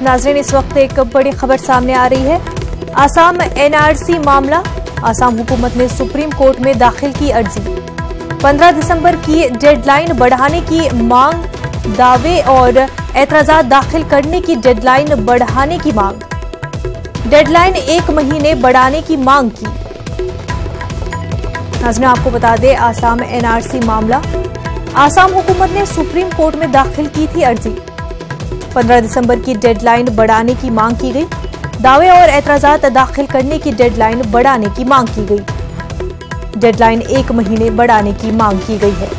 नाज़रीन, इस वक्त एक बड़ी खबर सामने आ रही है। आसाम एनआरसी मामला, आसाम हुकूमत ने सुप्रीम कोर्ट में दाखिल की अर्जी। 15 दिसंबर की डेडलाइन बढ़ाने की मांग, दावे और एतराज़ात दाखिल करने की डेडलाइन बढ़ाने की मांग, डेडलाइन 1 महीने बढ़ाने की मांग की। नाज़रीन, आपको बता दें, आसाम एनआरसी मामला, आसाम हुकूमत ने सुप्रीम कोर्ट में दाखिल की थी अर्जी। 15 दिसंबर की डेडलाइन बढ़ाने की मांग की गई। दावे और एतराज़ात दाखिल करने की डेडलाइन बढ़ाने की मांग की गई। डेडलाइन 1 महीने बढ़ाने की मांग की गई है।